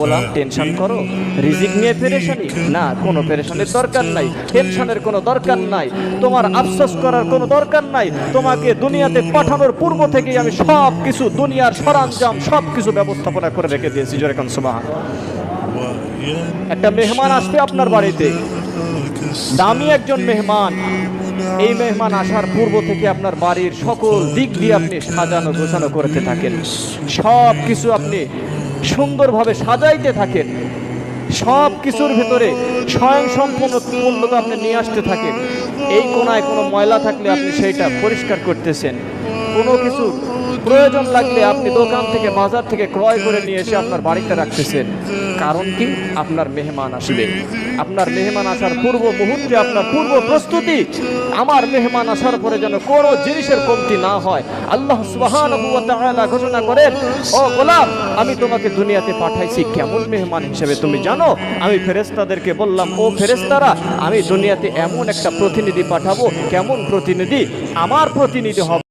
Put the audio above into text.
বললাম টেনশন করো, রিজিক নিয়ে পেরেশানি না, কোনো পেরেশানির দরকার নাই, টেনশনের কোনো দরকার নাই, তোমার আফসোস করার কোনো দরকার নাই। তোমাকে দুনিয়াতে পাঠানোর পূর্ব থেকেই আমি সব কিছু দুনিয়ার সরঞ্জাম সব কিছু ব্যবস্থাপনা করে রেখে দিয়েছি। জোরে কোন সুবহানাল্লাহ। একটা মেহমান আসবে আপনার বাড়িতে, দামি একজন মেহমান। এই মেহমান আসার পূর্ব থেকে আপনার বাড়ির সকল দিক দিয়ে আপনি সাজানো গোছানো করতে থাকেন, সব কিছু আপনি সুন্দরভাবে সাজাইতে থাকেন, সব কিছুর ভিতরে স্বয়ং সম্পূর্ণতা আপনি নিয়ে আসতে থাকেন। এই কোনায় কোনো ময়লা থাকলে আপনি সেইটা পরিষ্কার করতেছেন, কোনো কিছু প্রয়োজন লাগলে আপনি দোকান থেকে বাজার থেকে ক্রয় করে নিয়ে এসে আপনার বাড়িতে রাখতেছেন। কারণ কি? আপনার মেহমান আসবে। আপনার মেহমান আসার পূর্ব মুহূর্তে আপনার পূর্ব প্রস্তুতি, আমার মেহমান আসার পরে যেন কোনো জিনিসের কমতি না হয়। আল্লাহ সুবহানাহু ওয়া তাআলা ঘোষণা করেন, ও গোলাম, আমি তোমাকে দুনিয়াতে পাঠাইছি কেমন মেহমান হিসেবে তুমি জানো? আমি ফেরেশতাদেরকে বললাম, ও ফেরেশতারা, আমি দুনিয়াতে এমন একটা প্রতিনিধি পাঠাবো, কেমন প্রতিনিধি? আমার প্রতিনিধি হবে